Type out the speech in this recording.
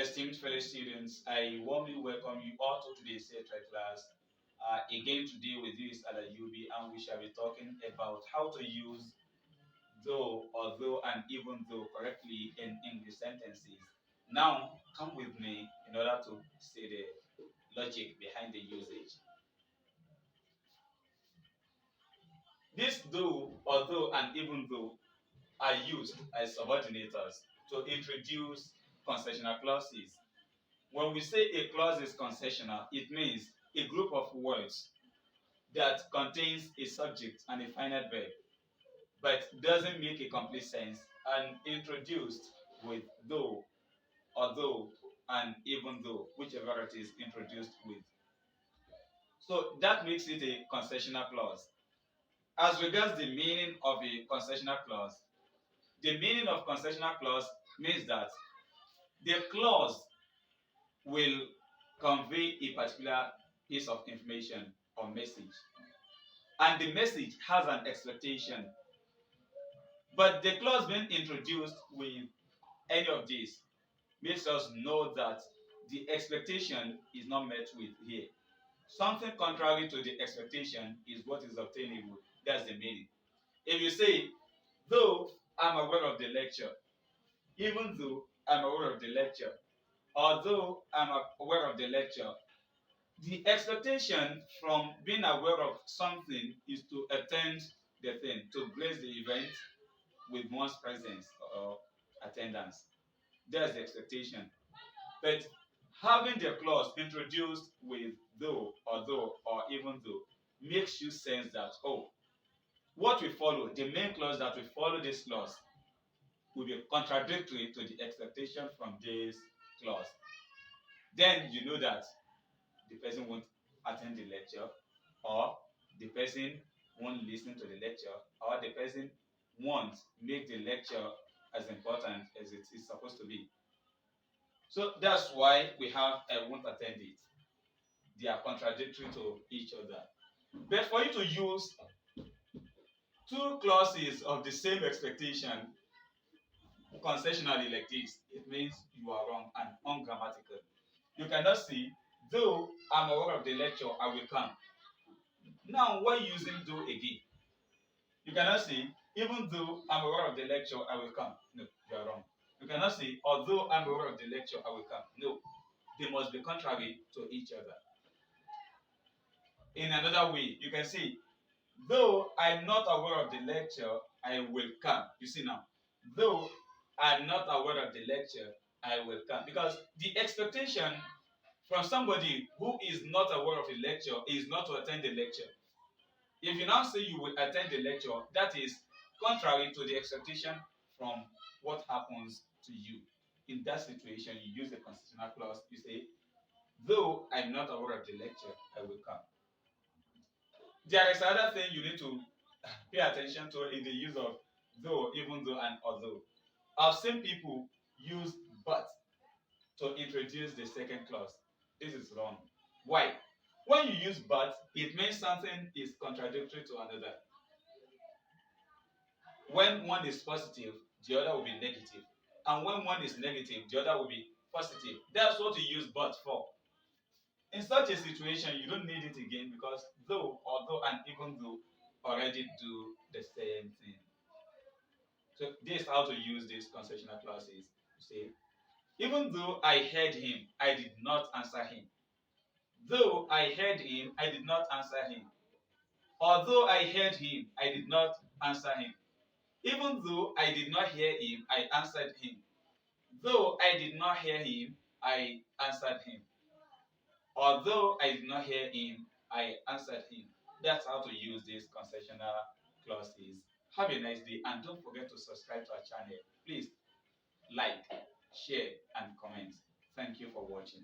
esteemed fellow students, I warmly welcome you all to today's class. Again, today with you is AL-AYYÜBY, and we shall be talking about how to use though, although, and even though correctly in English sentences. Now, come with me in order to see the logic behind the usage. This though, although, and even though are used as subordinators to introduce concessional clauses. When we say a clause is concessional, it means a group of words that contains a subject and a finite verb, but doesn't make a complete sense and introduced with though, although, and even though, whichever it is introduced with. So that makes it a concessional clause. As regards the meaning of a concessional clause, the meaning of concessional clause means that the clause will convey a particular piece of information or message, and the message has an expectation. But the clause being introduced with any of these makes us know that the expectation is not met with here. Something contrary to the expectation is what is obtainable. That's the meaning. If you say, though I'm aware of the lecture, even though I'm aware of the lecture, although I'm aware of the lecture, the expectation from being aware of something is to attend the thing, to grace the event with one's presence or attendance. That's the expectation. But having the clause introduced with though, although, or even though makes you sense that, oh, what we follow, the main clause that we follow this clause will be contradictory to the expectation from this clause. Then you know that the person won't attend the lecture, or the person won't listen to the lecture, or the person won't make the lecture as important as it is supposed to be. So that's why we have I won't attend it. They are contradictory to each other. But for you to use two clauses of the same expectation concessionally like this, it means you are wrong and ungrammatical. You cannot say, though I'm aware of the lecture, I will come. Now, why using though again? You cannot say, even though I'm aware of the lecture, I will come. No, you are wrong. You cannot say, although I'm aware of the lecture, I will come. No, they must be contrary to each other. In another way, you can say, though I'm not aware of the lecture, I will come. You see now, though I'm not aware of the lecture, I will come. Because the expectation from somebody who is not aware of the lecture is not to attend the lecture. If you now say you will attend the lecture, that is contrary to the expectation from what happens to you. In that situation, you use the constitutional clause. You say, though I'm not aware of the lecture, I will come. There is another thing you need to pay attention to in the use of though, even though, and although. I've seen people use but to introduce the second clause. This is wrong. Why? When you use but, it means something is contradictory to another. When one is positive, the other will be negative. And when one is negative, the other will be positive. That's what you use but for. In such a situation, you don't need it again because though, although, and even though already do the same thing. So this is how to use these concessional clauses. You say, even though I heard him, I did not answer him. Though I heard him, I did not answer him. Although I heard him, I did not answer him. Even though I did not hear him, I answered him. Though I did not hear him, I answered him. Although I did not hear him, I answered him. That's how to use these concessional clauses. Have a nice day and don't forget to subscribe to our channel. Please like, share, and comment. Thank you for watching.